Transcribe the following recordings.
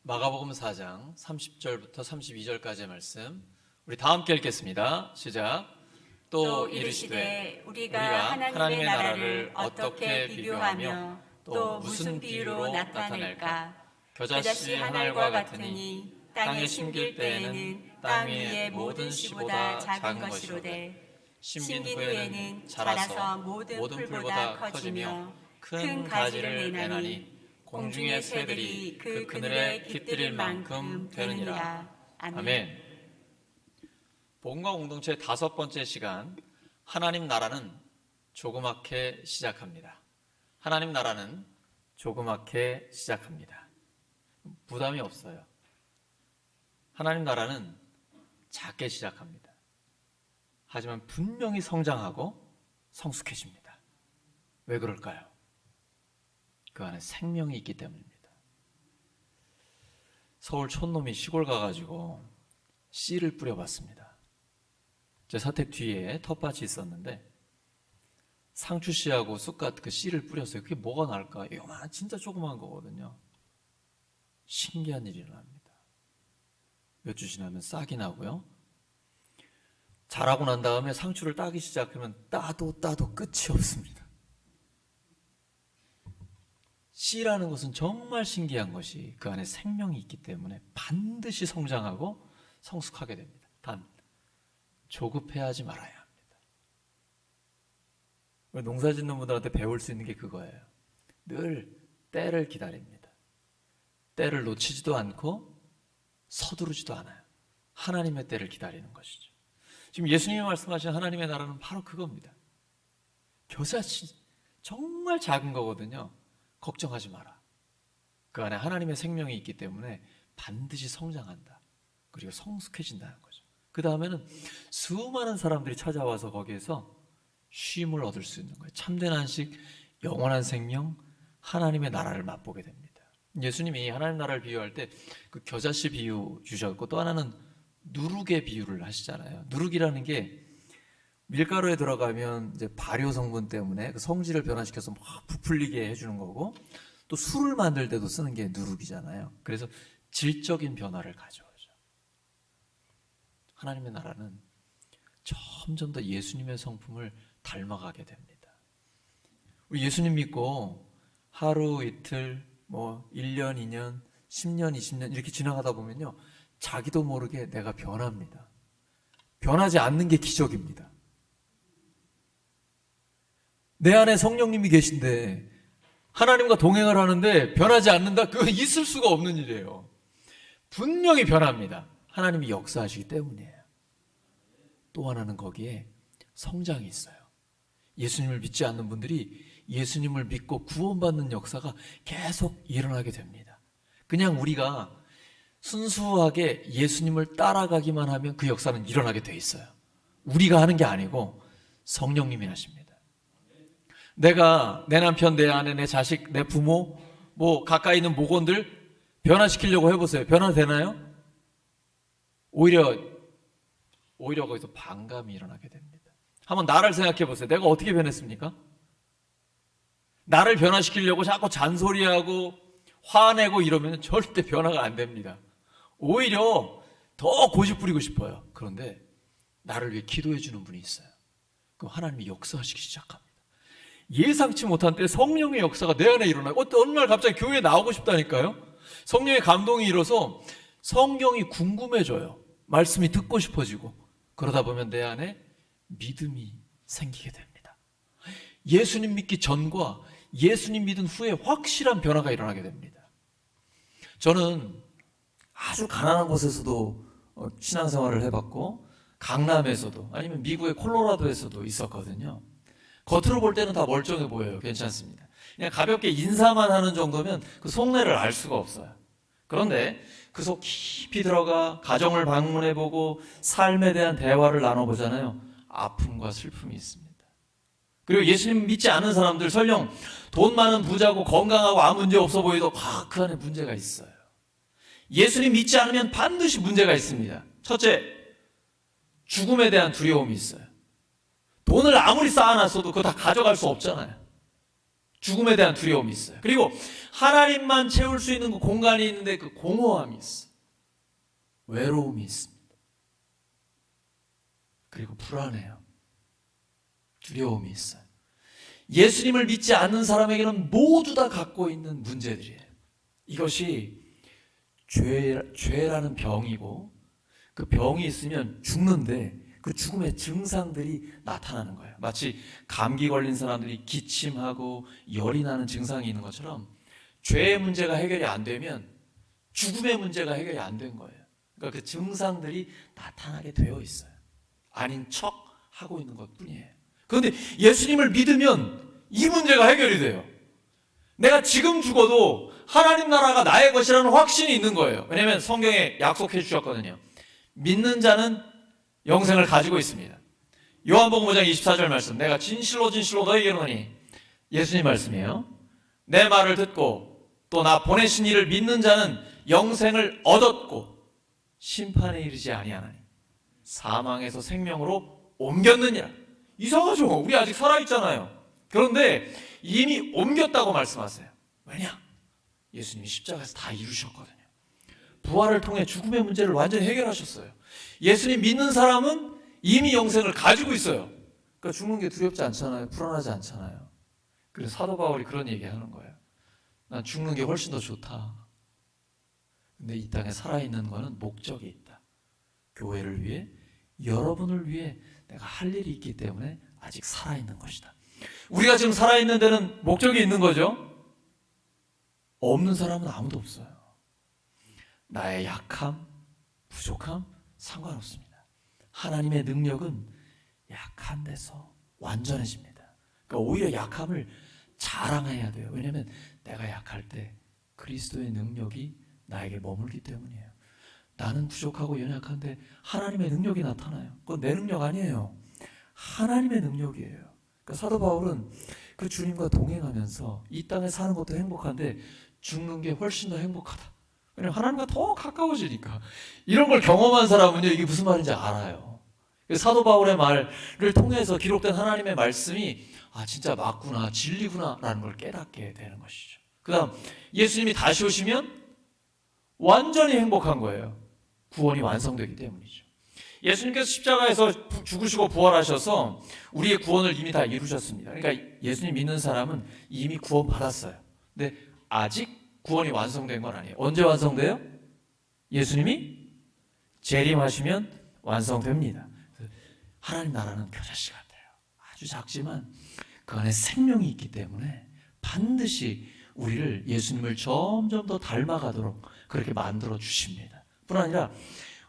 마가복음 4장 30절부터 32절까지의 말씀 우리 다 함께 읽겠습니다. 시작. 또 이르시되 우리가 하나님의 나라를 어떻게 비교하며 또 무슨 비유로 나타낼까? 겨자씨 한 알과 같으니 땅에 심길 때에는 땅 위의 모든 씨보다 작은 것이로되 심긴 후에는 자라서 모든 풀보다 커지며 큰 가지를 내나니 공중의 새들이 그 그늘에 깃들일 만큼 되느니라. 아멘. 복음과 공동체의 5번째 시간, 하나님 나라는 조그맣게 시작합니다. 하나님 나라는 조그맣게 시작합니다. 부담이 없어요. 하나님 나라는 작게 시작합니다. 하지만 분명히 성장하고 성숙해집니다. 왜 그럴까요? 그 안에 생명이 있기 때문입니다. 서울 촌놈이 시골 가가지고 씨를 뿌려봤습니다. 제 사택 뒤에 텃밭이 있었는데 상추씨하고 쑥갓 그 씨를 뿌렸어요. 그게 뭐가 날까? 요만 진짜 조그만 거거든요. 신기한 일이 일어납니다. 몇 주 지나면 싹이 나고요. 자라고 난 다음에 상추를 따기 시작하면 따도 끝이 없습니다. 씨라는 것은 정말 신기한 것이 그 안에 생명이 있기 때문에 반드시 성장하고 성숙하게 됩니다. 단 조급해하지 말아야 합니다. 농사 짓는 분들한테 배울 수 있는 게 그거예요. 늘 때를 기다립니다. 때를 놓치지도 않고 서두르지도 않아요. 하나님의 때를 기다리는 것이죠. 지금 예수님이 말씀하신 하나님의 나라는 바로 그겁니다. 겨자씨 정말 작은 거거든요. 걱정하지 마라. 그 안에 하나님의 생명이 있기 때문에 반드시 성장한다. 그리고 성숙해진다는 거죠. 그 다음에는 수많은 사람들이 찾아와서 거기에서 쉼을 얻을 수 있는 거예요. 참된 안식, 영원한 생명, 하나님의 나라를 맛보게 됩니다. 예수님이 하나님 나라를 비유할 때 그 겨자씨 비유 주셨고, 또 하나는 누룩의 비유를 하시잖아요. 누룩이라는 게 밀가루에 들어가면 이제 발효 성분 때문에 그 성질을 변화시켜서 막 부풀리게 해주는 거고, 또 술을 만들 때도 쓰는 게 누룩이잖아요. 그래서 질적인 변화를 가져오죠. 하나님의 나라는 점점 더 예수님의 성품을 닮아가게 됩니다. 우리 예수님 믿고 하루 이틀, 1년, 2년, 10년, 20년 이렇게 지나가다 보면요, 자기도 모르게 내가 변합니다. 변하지 않는 게 기적입니다. 내 안에 성령님이 계신데 하나님과 동행을 하는데 변하지 않는다? 그건 있을 수가 없는 일이에요. 분명히 변합니다. 하나님이 역사하시기 때문이에요. 또 하나는 거기에 성장이 있어요. 예수님을 믿지 않는 분들이 예수님을 믿고 구원받는 역사가 계속 일어나게 됩니다. 그냥 우리가 순수하게 예수님을 따라가기만 하면 그 역사는 일어나게 돼 있어요. 우리가 하는 게 아니고 성령님이 하십니다. 내가 내 남편, 내 아내, 내 자식, 내 부모, 가까이 있는 모건들 변화시키려고 해보세요. 변화되나요? 오히려 거기서 반감이 일어나게 됩니다. 한번 나를 생각해 보세요. 내가 어떻게 변했습니까? 나를 변화시키려고 자꾸 잔소리하고 화내고 이러면 절대 변화가 안 됩니다. 오히려 더 고집 부리고 싶어요. 그런데 나를 위해 기도해 주는 분이 있어요. 그럼 하나님이 역사하시기 시작합니다. 예상치 못한 때 성령의 역사가 내 안에 일어나요. 어느 날 갑자기 교회에 나오고 싶다니까요. 성령의 감동이 일어서 성경이 궁금해져요. 말씀이 듣고 싶어지고, 그러다 보면 내 안에 믿음이 생기게 됩니다. 예수님 믿기 전과 예수님 믿은 후에 확실한 변화가 일어나게 됩니다. 저는 아주 가난한 곳에서도 신앙생활을 해봤고, 강남에서도 아니면 미국의 콜로라도에서도 있었거든요. 겉으로 볼 때는 다 멀쩡해 보여요. 괜찮습니다. 그냥 가볍게 인사만 하는 정도면 그 속내를 알 수가 없어요. 그런데 그 속 깊이 들어가 가정을 방문해보고 삶에 대한 대화를 나눠보잖아요. 아픔과 슬픔이 있습니다. 그리고 예수님 믿지 않은 사람들, 설령 돈 많은 부자고 건강하고 아무 문제 없어 보여도 그 안에 문제가 있어요. 예수님 믿지 않으면 반드시 문제가 있습니다. 첫째, 죽음에 대한 두려움이 있어요. 돈을 아무리 쌓아놨어도 그거 다 가져갈 수 없잖아요. 죽음에 대한 두려움이 있어요. 그리고 하나님만 채울 수 있는 그 공간이 있는데 그 공허함이 있어요. 외로움이 있습니다. 그리고 불안해요. 두려움이 있어요. 예수님을 믿지 않는 사람에게는 모두 다 갖고 있는 문제들이에요. 이것이 죄라는 병이고, 그 병이 있으면 죽는데 그 죽음의 증상들이 나타나는 거예요. 마치 감기 걸린 사람들이 기침하고 열이 나는 증상이 있는 것처럼 죄의 문제가 해결이 안 되면 죽음의 문제가 해결이 안 된 거예요. 그러니까 그 증상들이 나타나게 되어 있어요. 아닌 척 하고 있는 것 뿐이에요. 그런데 예수님을 믿으면 이 문제가 해결이 돼요. 내가 지금 죽어도 하나님 나라가 나의 것이라는 확신이 있는 거예요. 왜냐하면 성경에 약속해 주셨거든요. 믿는 자는 영생을 가지고 있습니다. 요한복음 5장 24절 말씀, 내가 진실로 진실로 너에게 이르노니, 예수님 말씀이에요. 내 말을 듣고 또 나 보내신 이를 믿는 자는 영생을 얻었고 심판에 이르지 아니하나니 사망에서 생명으로 옮겼느니라. 이상하죠? 우리 아직 살아있잖아요. 그런데 이미 옮겼다고 말씀하세요. 왜냐? 예수님이 십자가에서 다 이루셨거든요. 부활을 통해 죽음의 문제를 완전히 해결하셨어요. 예수님 믿는 사람은 이미 영생을 가지고 있어요. 그러니까 죽는 게 두렵지 않잖아요. 불안하지 않잖아요. 그래서 사도 바울이 그런 얘기하는 거예요. 난 죽는 게 훨씬 더 좋다. 근데 이 땅에 살아있는 거는 목적이 있다. 교회를 위해, 여러분을 위해 내가 할 일이 있기 때문에 아직 살아있는 것이다. 우리가 지금 살아있는 데는 목적이 있는 거죠. 없는 사람은 아무도 없어요. 나의 약함, 부족함 상관없습니다. 하나님의 능력은 약한 데서 완전해집니다. 그러니까 오히려 약함을 자랑해야 돼요. 왜냐하면 내가 약할 때 그리스도의 능력이 나에게 머물기 때문이에요. 나는 부족하고 연약한데 하나님의 능력이 나타나요. 그건 내 능력 아니에요. 하나님의 능력이에요. 그러니까 사도 바울은 그 주님과 동행하면서 이 땅에 사는 것도 행복한데 죽는 게 훨씬 더 행복하다. 왜냐하면 하나님과 더 가까워지니까. 이런 걸 경험한 사람은요, 이게 무슨 말인지 알아요. 사도 바울의 말을 통해서 기록된 하나님의 말씀이 진짜 맞구나, 진리구나 라는 걸 깨닫게 되는 것이죠. 그 다음 예수님이 다시 오시면 완전히 행복한 거예요. 구원이 완성되기 때문이죠. 예수님께서 십자가에서 죽으시고 부활하셔서 우리의 구원을 이미 다 이루셨습니다. 그러니까 예수님 믿는 사람은 이미 구원 받았어요. 근데 아직 구원이 완성된 건 아니에요. 언제 완성돼요? 예수님이 재림하시면 완성됩니다. 하나님 나라는 겨자씨 같아요. 아주 작지만 그 안에 생명이 있기 때문에 반드시 우리를 예수님을 점점 더 닮아가도록 그렇게 만들어 주십니다. 뿐 아니라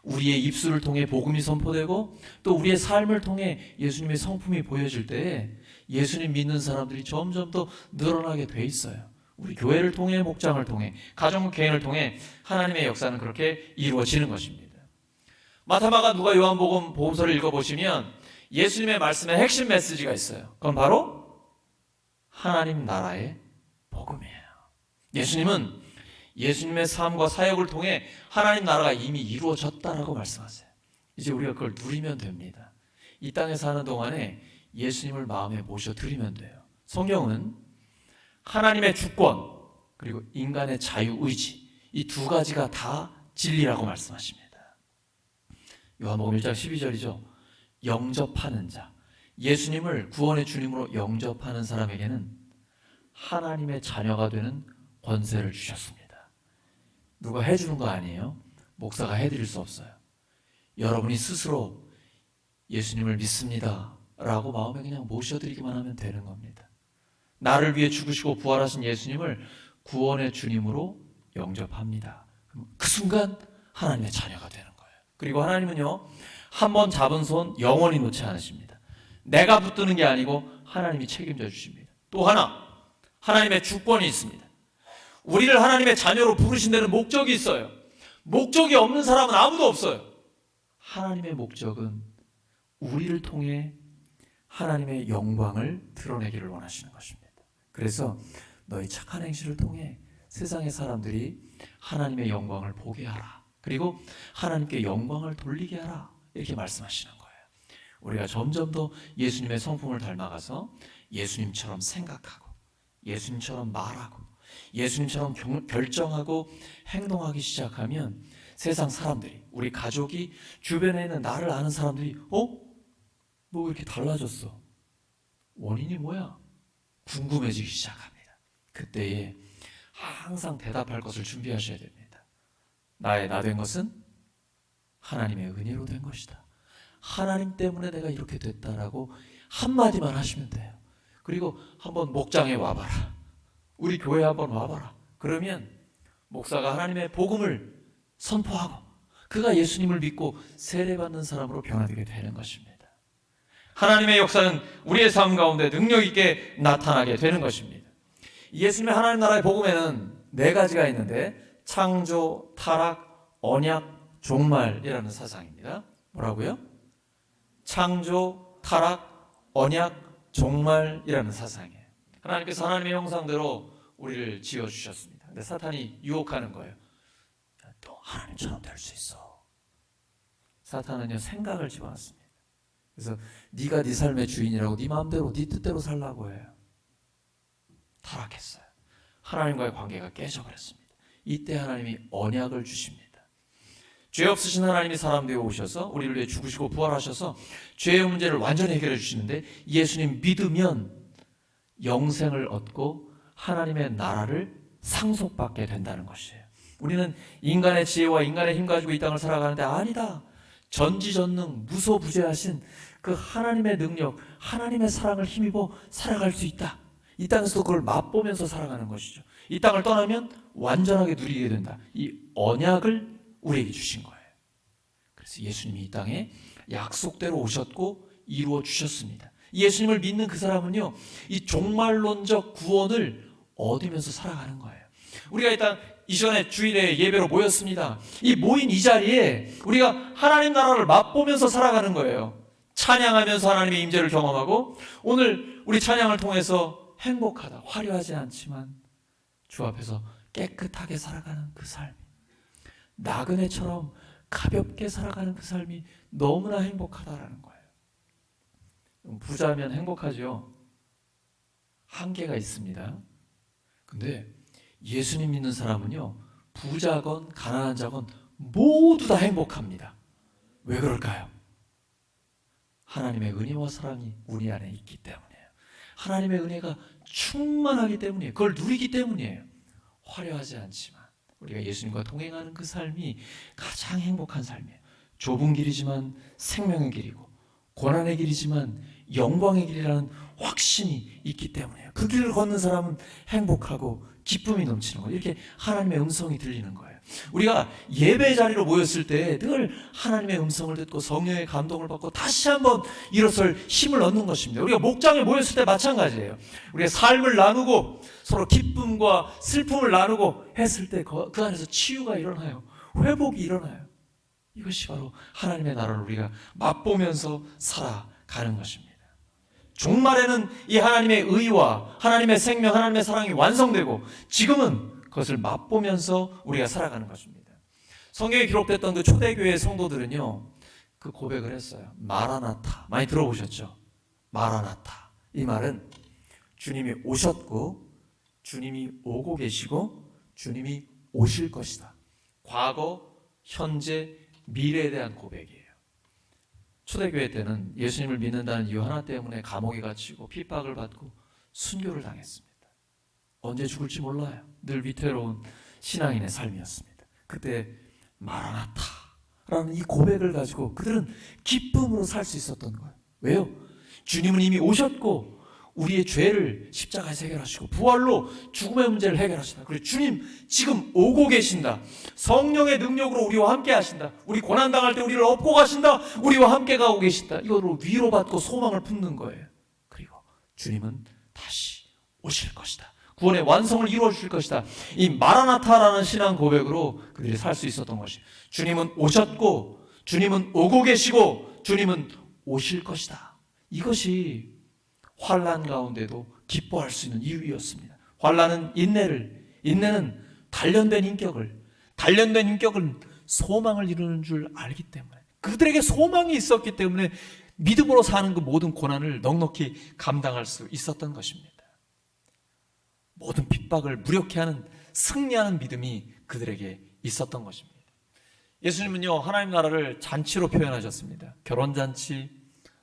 우리의 입술을 통해 복음이 선포되고 또 우리의 삶을 통해 예수님의 성품이 보여질 때에 예수님 믿는 사람들이 점점 더 늘어나게 돼 있어요. 우리 교회를 통해, 목장을 통해, 가정 개인을 통해 하나님의 역사는 그렇게 이루어지는 것입니다. 마타, 마가, 누가, 요한복음 복음서를 읽어보시면 예수님의 말씀에 핵심 메시지가 있어요. 그건 바로 하나님 나라의 복음이에요. 예수님은 예수님의 삶과 사역을 통해 하나님 나라가 이미 이루어졌다라고 말씀하세요. 이제 우리가 그걸 누리면 됩니다. 이 땅에 사는 동안에 예수님을 마음에 모셔드리면 돼요. 성경은 하나님의 주권 그리고 인간의 자유의지, 이 두 가지가 다 진리라고 말씀하십니다. 요한복음 1장 12절이죠. 영접하는 자, 예수님을 구원의 주님으로 영접하는 사람에게는 하나님의 자녀가 되는 권세를 주셨습니다. 누가 해주는 거 아니에요. 목사가 해드릴 수 없어요. 여러분이 스스로 예수님을 믿습니다 라고 마음에 그냥 모셔드리기만 하면 되는 겁니다. 나를 위해 죽으시고 부활하신 예수님을 구원의 주님으로 영접합니다. 그 순간 하나님의 자녀가 되는 거예요. 그리고 하나님은요, 한 번 잡은 손 영원히 놓지 않으십니다. 내가 붙드는 게 아니고 하나님이 책임져 주십니다. 또 하나, 하나님의 주권이 있습니다. 우리를 하나님의 자녀로 부르신 데는 목적이 있어요. 목적이 없는 사람은 아무도 없어요. 하나님의 목적은 우리를 통해 하나님의 영광을 드러내기를 원하시는 것입니다. 그래서 너희 착한 행실을 통해 세상의 사람들이 하나님의 영광을 보게 하라. 그리고 하나님께 영광을 돌리게 하라. 이렇게 말씀하시는 거예요. 우리가 점점 더 예수님의 성품을 닮아가서 예수님처럼 생각하고 예수님처럼 말하고 예수님처럼 결정하고 행동하기 시작하면 세상 사람들이, 우리 가족이, 주변에 있는 나를 아는 사람들이 너 왜 이렇게 달라졌어? 원인이 뭐야? 궁금해지기 시작합니다. 그때에 항상 대답할 것을 준비하셔야 됩니다. 나의 나 된 것은 하나님의 은혜로 된 것이다. 하나님 때문에 내가 이렇게 됐다라고 한마디만 하시면 돼요. 그리고 한번 목장에 와봐라. 우리 교회에 한번 와봐라. 그러면 목사가 하나님의 복음을 선포하고 그가 예수님을 믿고 세례받는 사람으로 변화되게 되는 것입니다. 하나님의 역사는 우리의 삶 가운데 능력 있게 나타나게 되는 것입니다. 예수님의 하나님 나라의 복음에는 4가지가 있는데 창조, 타락, 언약, 종말이라는 사상입니다. 뭐라고요? 창조, 타락, 언약, 종말이라는 사상이에요. 하나님께서 하나님의 형상대로 우리를 지어주셨습니다. 근데 사탄이 유혹하는 거예요. 너 하나님처럼 될 수 있어. 사탄은요, 생각을 집어넣습니다. 그래서 네가 네 삶의 주인이라고 네 마음대로 네 뜻대로 살라고 해요. 타락했어요. 하나님과의 관계가 깨져버렸습니다. 이때 하나님이 언약을 주십니다. 죄 없으신 하나님이 사람 되어 오셔서 우리를 위해 죽으시고 부활하셔서 죄의 문제를 완전히 해결해 주시는데 예수님 믿으면 영생을 얻고 하나님의 나라를 상속받게 된다는 것이에요. 우리는 인간의 지혜와 인간의 힘 가지고 이 땅을 살아가는데 아니다. 전지전능 무소부재하신 그 하나님의 능력, 하나님의 사랑을 힘입어 살아갈 수 있다. 이 땅에서도 그걸 맛보면서 살아가는 것이죠. 이 땅을 떠나면 완전하게 누리게 된다. 이 언약을 우리에게 주신 거예요. 그래서 예수님이 이 땅에 약속대로 오셨고 이루어 주셨습니다. 예수님을 믿는 그 사람은요, 이 종말론적 구원을 얻으면서 살아가는 거예요. 우리가 일단 이전에 주일에 예배로 모였습니다. 이 모인 이 자리에 우리가 하나님 나라를 맛보면서 살아가는 거예요. 찬양하면서 하나님의 임재를 경험하고 오늘 우리 찬양을 통해서 행복하다, 화려하지 않지만 주 앞에서 깨끗하게 살아가는 그 삶이, 나그네처럼 가볍게 살아가는 그 삶이 너무나 행복하다라는 거예요. 부자면 행복하죠. 한계가 있습니다. 근데 예수님 믿는 사람은요, 부자건 가난한 자건 모두 다 행복합니다. 왜 그럴까요? 하나님의 은혜와 사랑이 우리 안에 있기 때문이에요. 하나님의 은혜가 충만하기 때문이에요. 그걸 누리기 때문이에요. 화려하지 않지만 우리가 예수님과 동행하는 그 삶이 가장 행복한 삶이에요. 좁은 길이지만 생명의 길이고 고난의 길이지만 영광의 길이라는 확신이 있기 때문이에요. 그 길을 걷는 사람은 행복하고 기쁨이 넘치는 거예요. 이렇게 하나님의 음성이 들리는 거예요. 우리가 예배 자리로 모였을 때 늘 하나님의 음성을 듣고 성령의 감동을 받고 다시 한번 일어설 힘을 얻는 것입니다. 우리가 목장에 모였을 때 마찬가지예요. 우리가 삶을 나누고 서로 기쁨과 슬픔을 나누고 했을 때 그 안에서 치유가 일어나요. 회복이 일어나요. 이것이 바로 하나님의 나라를 우리가 맛보면서 살아가는 것입니다. 종말에는 이 하나님의 의와 하나님의 생명, 하나님의 사랑이 완성되고 지금은 그것을 맛보면서 우리가 살아가는 것입니다. 성경에 기록됐던 그 초대교회 성도들은요, 그 고백을 했어요. 마라나타. 많이 들어보셨죠? 마라나타. 이 말은 주님이 오셨고 주님이 오고 계시고 주님이 오실 것이다. 과거, 현재, 미래에 대한 고백이에요. 초대교회 때는 예수님을 믿는다는 이유 하나 때문에 감옥에 갇히고 핍박을 받고 순교를 당했습니다. 언제 죽을지 몰라요. 늘 위태로운 신앙인의 삶이었습니다. 그때 마라나타라는 이 고백을 가지고 그들은 기쁨으로 살 수 있었던 거예요. 왜요? 주님은 이미 오셨고 우리의 죄를 십자가에서 해결하시고 부활로 죽음의 문제를 해결하신다. 그리고 주님 지금 오고 계신다. 성령의 능력으로 우리와 함께 하신다. 우리 고난당할 때 우리를 업고 가신다. 우리와 함께 가고 계신다. 이거로 위로받고 소망을 품는 거예요. 그리고 주님은 다시 오실 것이다. 구원의 완성을 이루어 주실 것이다. 이 마라나타라는 신앙 고백으로 그들이 살 수 있었던 것이, 주님은 오셨고 주님은 오고 계시고 주님은 오실 것이다. 이것이 환난 가운데도 기뻐할 수 있는 이유였습니다. 환난은 인내는 단련된 인격은 소망을 이루는 줄 알기 때문에, 그들에게 소망이 있었기 때문에 믿음으로 사는 그 모든 고난을 넉넉히 감당할 수 있었던 것입니다. 모든 핍박을 무력케 하는 승리하는 믿음이 그들에게 있었던 것입니다. 예수님은요, 하나님 나라를 잔치로 표현하셨습니다. 결혼잔치,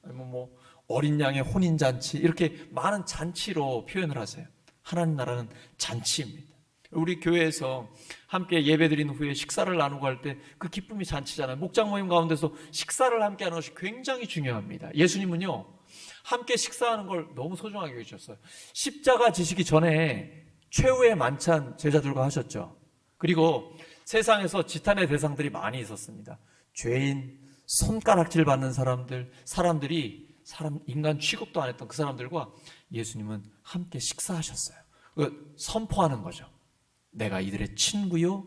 아니면 어린 양의 혼인잔치, 이렇게 많은 잔치로 표현을 하세요. 하나님 나라는 잔치입니다. 우리 교회에서 함께 예배드린 후에 식사를 나누고 할 때 그 기쁨이 잔치잖아요. 목장 모임 가운데서 식사를 함께 하는 것이 굉장히 중요합니다. 예수님은요, 함께 식사하는 걸 너무 소중하게 여기셨어요. 십자가 지시기 전에 최후의 만찬 제자들과 하셨죠. 그리고 세상에서 지탄의 대상들이 많이 있었습니다. 죄인, 손가락질 받는 사람들이 인간 취급도 안 했던 그 사람들과 예수님은 함께 식사하셨어요. 선포하는 거죠. 내가 이들의 친구요,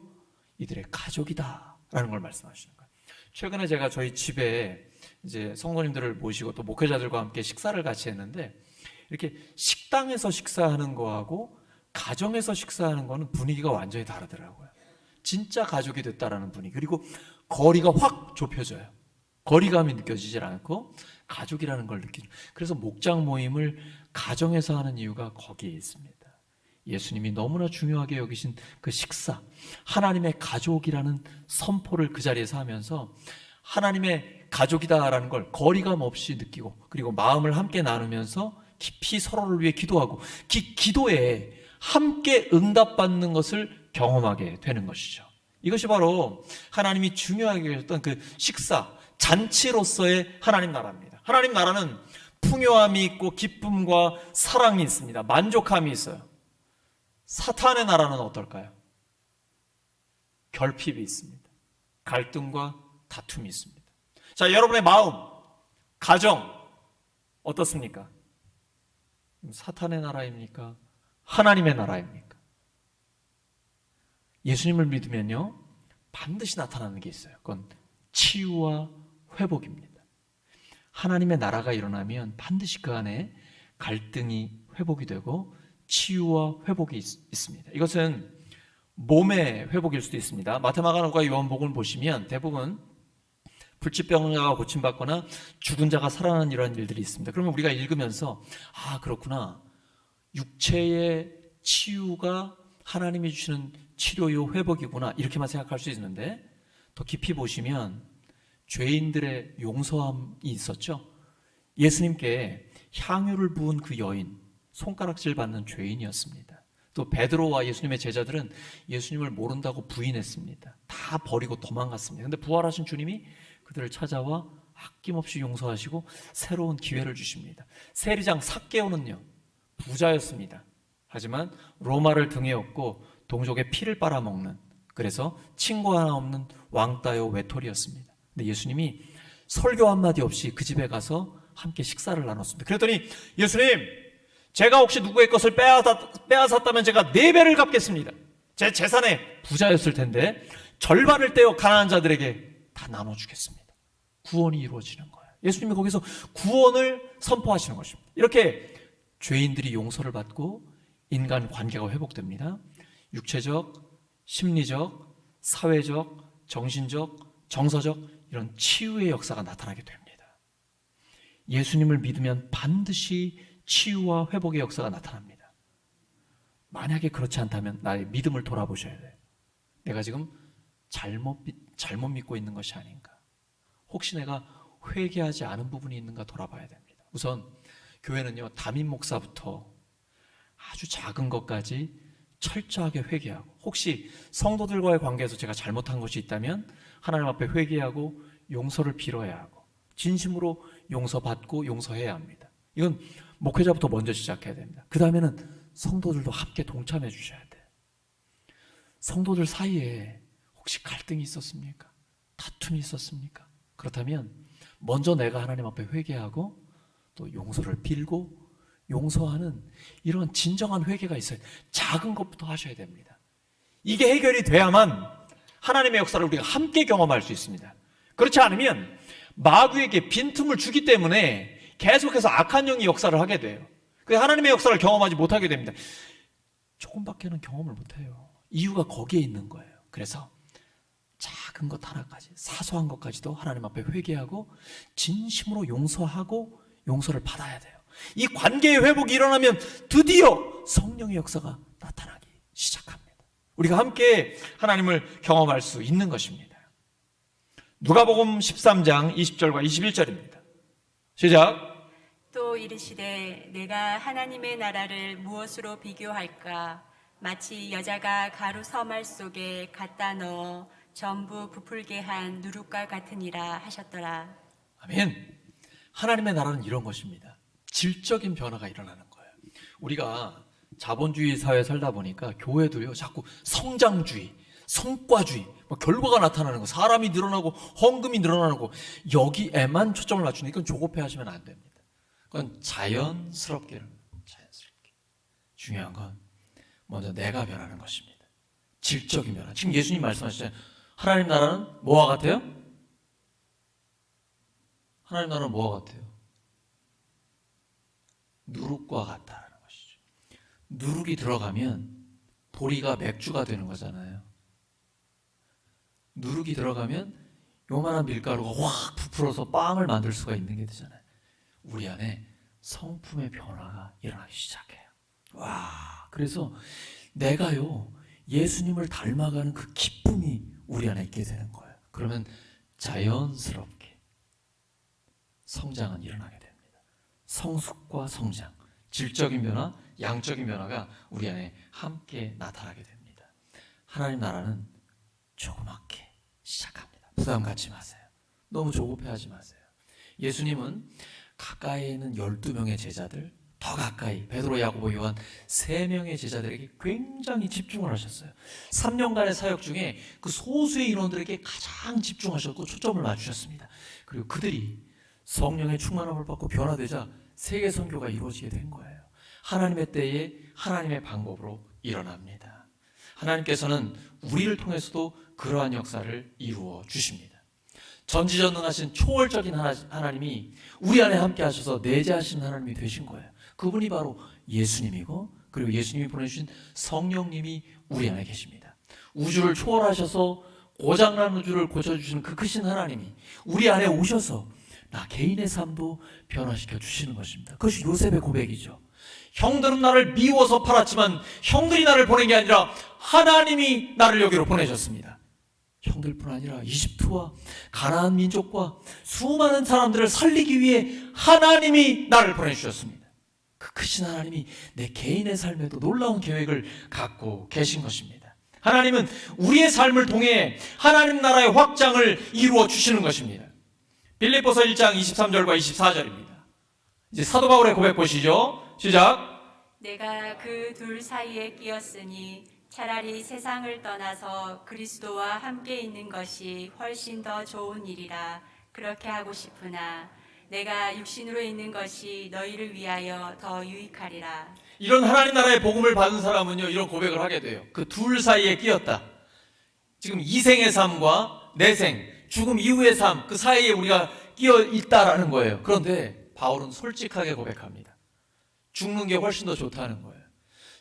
이들의 가족이다 라는 걸 말씀하시는 거예요. 최근에 제가 저희 집에 이제 성도님들을 모시고 또 목회자들과 함께 식사를 같이 했는데, 이렇게 식당에서 식사하는 거하고 가정에서 식사하는 거는 분위기가 완전히 다르더라고요. 진짜 가족이 됐다라는 분위기. 그리고 거리가 확 좁혀져요. 거리감이 느껴지질 않고 가족이라는 걸 느끼죠. 그래서 목장 모임을 가정에서 하는 이유가 거기에 있습니다. 예수님이 너무나 중요하게 여기신 그 식사, 하나님의 가족이라는 선포를 그 자리에서 하면서 하나님의 가족이다라는 걸 거리감 없이 느끼고, 그리고 마음을 함께 나누면서 깊이 서로를 위해 기도하고, 기도에 함께 응답받는 것을 경험하게 되는 것이죠. 이것이 바로 하나님이 중요하게 여겼던 그 식사, 잔치로서의 하나님 나라입니다. 하나님 나라는 풍요함이 있고 기쁨과 사랑이 있습니다. 만족함이 있어요. 사탄의 나라는 어떨까요? 결핍이 있습니다. 갈등과 다툼이 있습니다. 자, 여러분의 마음, 가정 어떻습니까? 사탄의 나라입니까? 하나님의 나라입니까? 예수님을 믿으면요, 반드시 나타나는 게 있어요. 그건 치유와 회복입니다. 하나님의 나라가 일어나면 반드시 그 안에 갈등이 회복이 되고 치유와 회복이 있습니다. 이것은 몸의 회복일 수도 있습니다. 마태마가복음과 요한복음을 보시면 대부분 불치병자가 고침받거나 죽은 자가 살아나는 이러한 일들이 있습니다. 그러면 우리가 읽으면서 그렇구나, 육체의 치유가 하나님이 주시는 치료요 회복이구나, 이렇게만 생각할 수 있는데, 더 깊이 보시면 죄인들의 용서함이 있었죠. 예수님께 향유를 부은 그 여인, 손가락질 받는 죄인이었습니다. 또 베드로와 예수님의 제자들은 예수님을 모른다고 부인했습니다. 다 버리고 도망갔습니다. 그런데 부활하신 주님이 그들을 찾아와 아낌없이 용서하시고 새로운 기회를 주십니다. 세리장 삭개오는요, 부자였습니다. 하지만 로마를 등에 업고 동족의 피를 빨아먹는, 그래서 친구 하나 없는 왕따요 외톨이였습니다. 근데 예수님이 설교 한마디 없이 그 집에 가서 함께 식사를 나눴습니다. 그랬더니 예수님, 제가 혹시 누구의 것을 빼앗았다면 제가 4배를 갚겠습니다. 제 재산의 부자였을 텐데 절반을 떼어 가난한 자들에게 다 나눠주겠습니다. 구원이 이루어지는 거예요. 예수님이 거기서 구원을 선포하시는 것입니다. 이렇게 죄인들이 용서를 받고 인간 관계가 회복됩니다. 육체적, 심리적, 사회적, 정신적, 정서적 이런 치유의 역사가 나타나게 됩니다. 예수님을 믿으면 반드시 치유와 회복의 역사가 나타납니다. 만약에 그렇지 않다면 나의 믿음을 돌아보셔야 돼요. 내가 지금 잘못 믿고 있는 것이 아닌가, 혹시 내가 회개하지 않은 부분이 있는가 돌아봐야 됩니다. 우선 교회는요, 담임 목사부터 아주 작은 것까지 철저하게 회개하고, 혹시 성도들과의 관계에서 제가 잘못한 것이 있다면 하나님 앞에 회개하고 용서를 빌어야 하고, 진심으로 용서받고 용서해야 합니다. 이건 목회자부터 먼저 시작해야 됩니다. 그 다음에는 성도들도 함께 동참해 주셔야 돼요. 성도들 사이에 혹시 갈등이 있었습니까? 다툼이 있었습니까? 그렇다면 먼저 내가 하나님 앞에 회개하고 또 용서를 빌고 용서하는 이런 진정한 회개가 있어요. 작은 것부터 하셔야 됩니다. 이게 해결이 돼야만 하나님의 역사를 우리가 함께 경험할 수 있습니다. 그렇지 않으면 마귀에게 빈틈을 주기 때문에 계속해서 악한 영이 역사를 하게 돼요. 그래서 하나님의 역사를 경험하지 못하게 됩니다. 조금밖에는 경험을 못해요. 이유가 거기에 있는 거예요. 그래서 작은 것 하나까지, 사소한 것까지도 하나님 앞에 회개하고 진심으로 용서하고 용서를 받아야 돼요. 이 관계의 회복이 일어나면 드디어 성령의 역사가 나타납니다. 시작합니다. 우리가 함께 하나님을 경험할 수 있는 것입니다. 누가복음 13장 20절과 21절입니다. 시작. 또 이르시되 내가 하나님의 나라를 무엇으로 비교할까? 마치 여자가 가루 서말 속에 갖다 넣어 전부 부풀게 한 누룩과 같으니라 하셨더라. 아멘. 하나님의 나라는 이런 것입니다. 질적인 변화가 일어나는 거예요. 우리가 자본주의 사회에 살다 보니까 교회도요, 자꾸 성장주의, 성과주의, 결과가 나타나는 거, 사람이 늘어나고 헌금이 늘어나는 거, 여기에만 초점을 맞추니까 이건 조급해 하시면 안 됩니다. 그건 자연스럽게. 중요한 건 먼저 내가 변하는 것입니다. 질적인 변화. 지금 예수님 말씀하시잖아요. 하나님 나라는 뭐와 같아요? 하나님 나라는 뭐와 같아요? 누룩과 같다라는 것이죠. 누룩이 들어가면 보리가 맥주가 되는 거잖아요. 누룩이 들어가면 요만한 밀가루가 확 부풀어서 빵을 만들 수가 있는 게 되잖아요. 우리 안에 성품의 변화가 일어나기 시작해요. 와, 그래서 내가요, 예수님을 닮아가는 그 기쁨이 우리 안에 있게 되는 거예요. 그러면 자연스럽게 성장은 일어나게 됩니다. 성숙과 성장, 질적인 변화, 양적인 변화가 우리 안에 함께 나타나게 됩니다. 하나님 나라는 조그맣게 시작합니다. 부담 갖지 마세요. 너무 조급해하지 마세요. 예수님은 가까이에는 12명의 제자들, 더 가까이 베드로, 야고보, 요한 3명의 제자들에게 굉장히 집중을 하셨어요. 3년간의 사역 중에 그 소수의 인원들에게 가장 집중하셨고 초점을 맞추셨습니다. 그리고 그들이 성령의 충만함을 받고 변화되자 세계 선교가 이루어지게 된 거예요. 하나님의 때에 하나님의 방법으로 일어납니다. 하나님께서는 우리를 통해서도 그러한 역사를 이루어 주십니다. 전지전능하신 초월적인 하나님이 우리 안에 함께 하셔서 내재하신 하나님이 되신 거예요. 그분이 바로 예수님이고, 그리고 예수님이 보내주신 성령님이 우리 안에 계십니다. 우주를 초월하셔서 고장난 우주를 고쳐주시는 그 크신 하나님이 우리 안에 오셔서 나 개인의 삶도 변화시켜 주시는 것입니다. 그것이 요셉의 고백이죠. 형들은 나를 미워서 팔았지만 형들이 나를 보낸 게 아니라 하나님이 나를 여기로 보내셨습니다. 형들뿐 아니라 이집트와 가나안 민족과 수많은 사람들을 살리기 위해 하나님이 나를 보내주셨습니다. 그 크신 하나님이 내 개인의 삶에도 놀라운 계획을 갖고 계신 것입니다. 하나님은 우리의 삶을 통해 하나님 나라의 확장을 이루어 주시는 것입니다. 빌립보서 1장 23절과 24절입니다. 이제 사도 바울의 고백 보시죠. 시작. 내가 그 둘 사이에 끼었으니 차라리 세상을 떠나서 그리스도와 함께 있는 것이 훨씬 더 좋은 일이라 그렇게 하고 싶으나 내가 육신으로 있는 것이 너희를 위하여 더 유익하리라. 이런 하나님 나라의 복음을 받은 사람은요, 이런 고백을 하게 돼요. 그 둘 사이에 끼었다. 지금 이 생의 삶과 내생, 죽음 이후의 삶, 그 사이에 우리가 끼어 있다라는 거예요. 그런데 바울은 솔직하게 고백합니다. 죽는 게 훨씬 더 좋다는 거예요.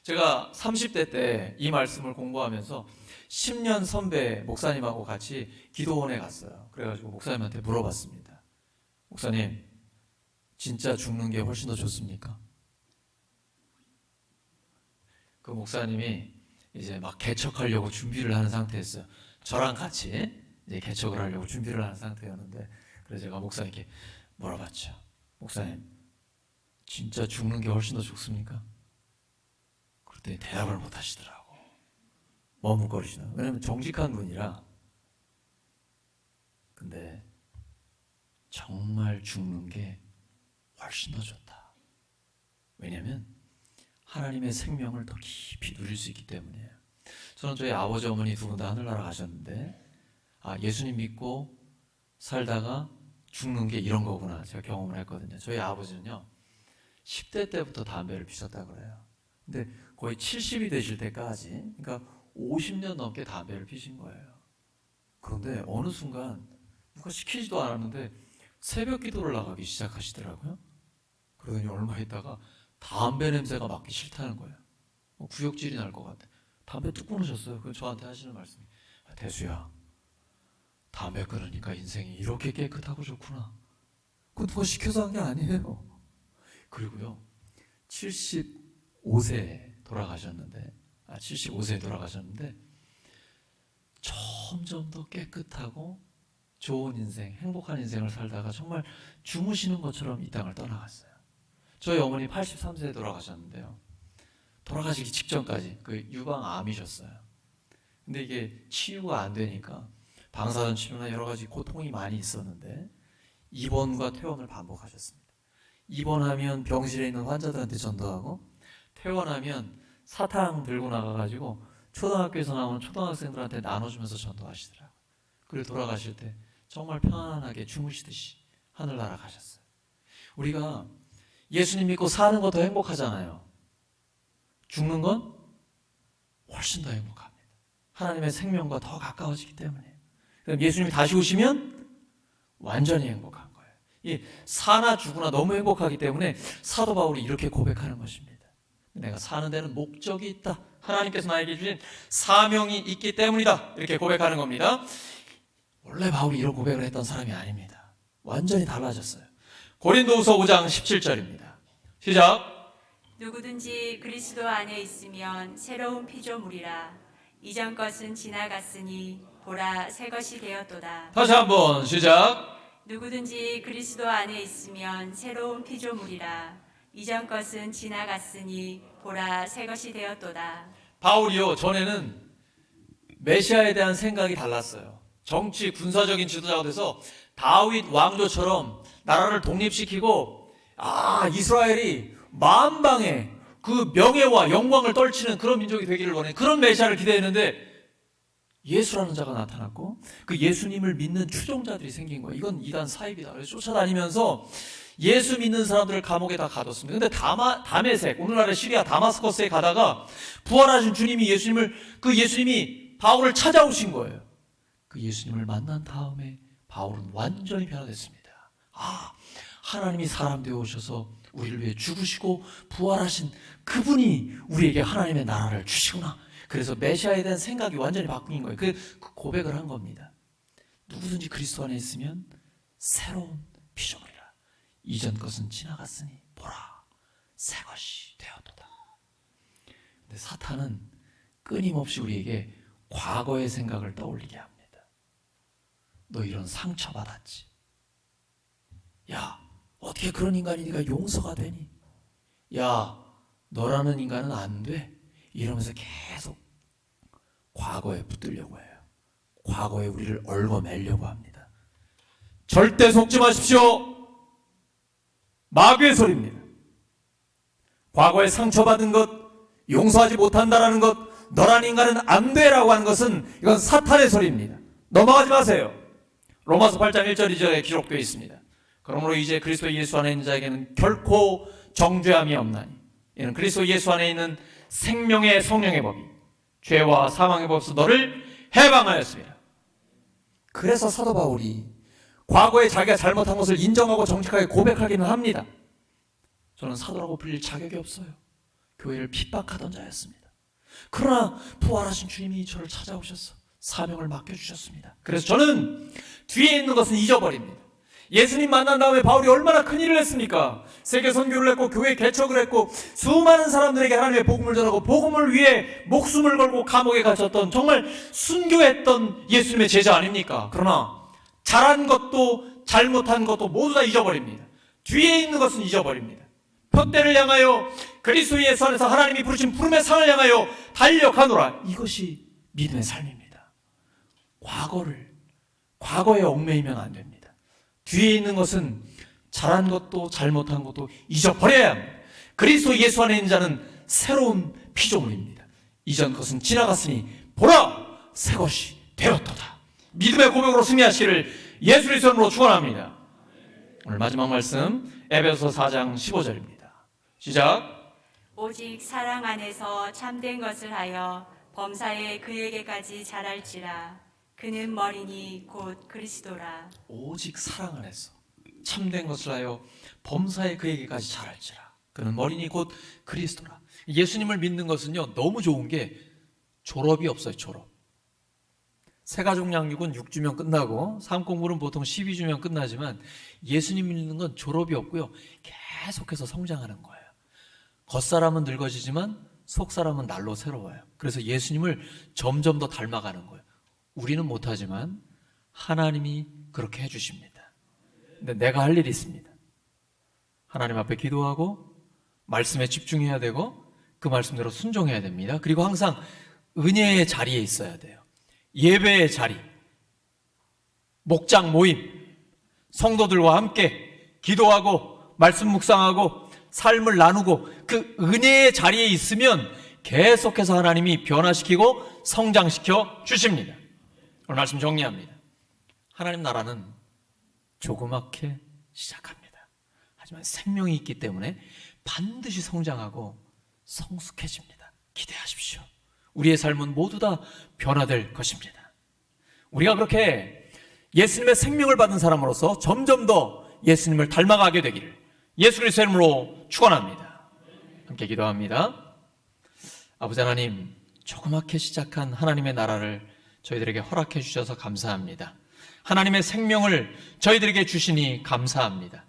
제가 30대 때 이 말씀을 공부하면서 10년 선배 목사님하고 같이 기도원에 갔어요. 그래가지고 목사님한테 물어봤습니다. 목사님, 진짜 죽는 게 훨씬 더 좋습니까? 그 목사님이 이제 막 개척하려고 준비를 하는 상태였어요. 저랑 같이 이제 개척을 하려고 준비를 하는 상태였는데, 그래서 제가 목사님께 물어봤죠. 목사님, 진짜 죽는 게 훨씬 더 좋습니까? 그랬더니 대답을 못 하시더라고. 머뭇거리시나. 왜냐면 정직한 분이라. 근데 정말 죽는 게 훨씬 더 좋다. 왜냐면 하나님의 생명을 더 깊이 누릴 수 있기 때문이에요. 저는 저희 아버지 어머니 두 분 다 하늘나라 가셨는데, 예수님 믿고 살다가 죽는 게 이런 거구나 제가 경험을 했거든요. 저희 아버지는요 10대 때부터 담배를 피셨다 그래요. 근데 거의 70이 되실 때까지, 그러니까 50년 넘게 담배를 피신 거예요. 그런데 어느 순간 누가 시키지도 않았는데 새벽 기도를 나가기 시작하시더라고요. 그러더니 얼마 있다가 담배 냄새가 맡기 싫다는 거예요. 구역질이 날 것 같아. 담배 뚝 끊으셨어요. 그 저한테 하시는 말씀이, 대수야, 담배 끊으니까 인생이 이렇게 깨끗하고 좋구나. 그거 누가 시켜서 한 게 아니에요. 그리고요 75세에 돌아가셨는데 75세에 돌아가셨는데 점점 더 깨끗하고 좋은 인생, 행복한 인생을 살다가 정말 주무시는 것처럼 이 땅을 떠나갔어요. 저희 어머니 83세에 돌아가셨는데요. 돌아가시기 직전까지 그 유방암이셨어요. 근데 이게 치유가 안 되니까 방사선 치료나 여러 가지 고통이 많이 있었는데 입원과 퇴원을 반복하셨습니다. 입원하면 병실에 있는 환자들한테 전도하고 퇴원하면 사탕 들고 나가가지고 초등학교에서 나오는 초등학생들한테 나눠주면서 전도하시더라고요. 그리고 돌아가실 때 정말 편안하게 주무시듯이 하늘나라 가셨어요. 우리가 예수님 믿고 사는 것도 행복하잖아요. 죽는 건 훨씬 더 행복합니다. 하나님의 생명과 더 가까워지기 때문에. 그럼 예수님이 다시 오시면 완전히 행복한 거예요. 이 사나 죽으나 너무 행복하기 때문에 사도 바울이 이렇게 고백하는 것입니다. 내가 사는 데는 목적이 있다. 하나님께서 나에게 주신 사명이 있기 때문이다. 이렇게 고백하는 겁니다. 원래 바울이 이런 고백을 했던 사람이 아닙니다. 완전히 달라졌어요. 고린도후서 5장 17절입니다. 시작. 누구든지 그리스도 안에 있으면 새로운 피조물이라. 이전 것은 지나갔으니 보라 새 것이 되었도다. 다시 한번 시작. 누구든지 그리스도 안에 있으면 새로운 피조물이라. 이전 것은 지나갔으니 보라 새 것이 되었도다. 바울이요, 전에는 메시아에 대한 생각이 달랐어요. 정치 군사적인 지도자가 돼서 다윗 왕조처럼 나라를 독립시키고 이스라엘이 만방에 그 명예와 영광을 떨치는 그런 민족이 되기를 원해. 그런 메시아를 기대했는데 예수라는 자가 나타났고 그 예수님을 믿는 추종자들이 생긴 거예요. 이건 이단 사입이다. 그래서 쫓아다니면서 예수 믿는 사람들을 감옥에 다 가뒀습니다. 근데 다메섹, 오늘날의 시리아 다마스커스에 가다가 부활하신 주님이 예수님이 바울을 찾아오신 거예요. 그 예수님을 만난 다음에 바울은 완전히 변화됐습니다. 하나님이 사람 되어 오셔서 우리를 위해 죽으시고 부활하신 그분이 우리에게 하나님의 나라를 주시구나. 그래서 메시아에 대한 생각이 완전히 바뀐 거예요. 그 고백을 한 겁니다. 누구든지 그리스도 안에 있으면 새로운 피조물이라. 이전 것은 지나갔으니 보라 새 것이 되었도다. 근데 사탄은 끊임없이 우리에게 과거의 생각을 떠올리게 합니다. 너 이런 상처받았지. 야, 어떻게 그런 인간이 네가 용서가 되니? 야, 너라는 인간은 안 돼. 이러면서 계속 과거에 붙들려고 해요. 과거에 우리를 얽어매려고 합니다. 절대 속지 마십시오. 마귀의 소리입니다. 과거에 상처받은 것, 용서하지 못한다라는 것, 너라는 인간은 안 돼라고 하는 것은 이건 사탄의 소리입니다. 넘어가지 마세요. 로마서 8장 1절 2절에 기록되어 있습니다. 그러므로 이제 그리스도 예수 안에 있는 자에게는 결코 정죄함이 없나니 이는 그리스도 예수 안에 있는 생명의 성령의 법이 죄와 사망의 법에서 너를 해방하였습니다. 그래서 사도 바울이 과거에 자기가 잘못한 것을 인정하고 정직하게 고백하기는 합니다. 저는 사도라고 불릴 자격이 없어요. 교회를 핍박하던 자였습니다. 그러나 부활하신 주님이 저를 찾아오셔서 사명을 맡겨주셨습니다. 그래서 저는 뒤에 있는 것은 잊어버립니다. 예수님 만난 다음에 바울이 얼마나 큰 일을 했습니까? 세계 선교를 했고 교회 개척을 했고 수많은 사람들에게 하나님의 복음을 전하고 복음을 위해 목숨을 걸고 감옥에 갇혔던 정말 순교했던 예수님의 제자 아닙니까? 그러나 잘한 것도 잘못한 것도 모두 다 잊어버립니다. 뒤에 있는 것은 잊어버립니다. 표대를 향하여 그리스도 예수 안에서 하나님이 부르신 부름의 상을 향하여 달려가노라. 이것이 믿음의 삶입니다. 과거에 얽매이면 안 됩니다. 뒤에 있는 것은 잘한 것도 잘못한 것도 잊어버려야 합니다. 그리스도 예수 안에 있는 자는 새로운 피조물입니다. 이전 것은 지나갔으니 보라 새 것이 되었도다. 믿음의 고백으로 승리하시기를 예수 그리스도의 이름으로 축원합니다. 오늘 마지막 말씀 에베소서 4장 15절입니다. 시작. 오직 사랑 안에서 참된 것을 하여 범사에 그에게까지 자랄지라. 그는 머리니 곧 그리스도라. 오직 사랑 안에서 참된 것을 하여 범사에 그에게까지 자랄지라. 그는 머리니 곧 그리스도라. 예수님을 믿는 것은요 너무 좋은 게 졸업이 없어요. 졸업. 새가족 양육은 6주면 끝나고 삶공부는 보통 12주면 끝나지만 예수님 믿는 건 졸업이 없고요 계속해서 성장하는 거예요. 겉사람은 늙어지지만 속 사람은 날로 새로워요. 그래서 예수님을 점점 더 닮아가는 거예요. 우리는 못하지만 하나님이 그렇게 해주십니다. 근데 내가 할 일이 있습니다. 하나님 앞에 기도하고 말씀에 집중해야 되고 그 말씀대로 순종해야 됩니다. 그리고 항상 은혜의 자리에 있어야 돼요. 예배의 자리, 목장 모임, 성도들과 함께 기도하고 말씀 묵상하고 삶을 나누고 그 은혜의 자리에 있으면 계속해서 하나님이 변화시키고 성장시켜 주십니다. 오늘 말씀 정리합니다. 하나님 나라는 조그맣게 시작합니다. 하지만 생명이 있기 때문에 반드시 성장하고 성숙해집니다. 기대하십시오. 우리의 삶은 모두 다 변화될 것입니다. 우리가 그렇게 예수님의 생명을 받은 사람으로서 점점 더 예수님을 닮아가게 되기를 예수 그리스도의 이름으로 축원합니다. 함께 기도합니다. 아버지 하나님, 조그맣게 시작한 하나님의 나라를 저희들에게 허락해 주셔서 감사합니다. 하나님의 생명을 저희들에게 주시니 감사합니다.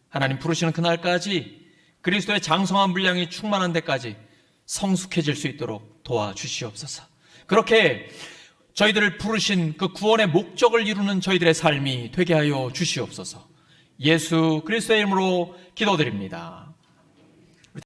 하나님 부르시는 그날까지 그리스도의 장성한 분량이 충만한 데까지 성숙해질 수 있도록 도와주시옵소서. 그렇게 저희들을 부르신 그 구원의 목적을 이루는 저희들의 삶이 되게 하여 주시옵소서. 예수 그리스도의 이름으로 기도드립니다.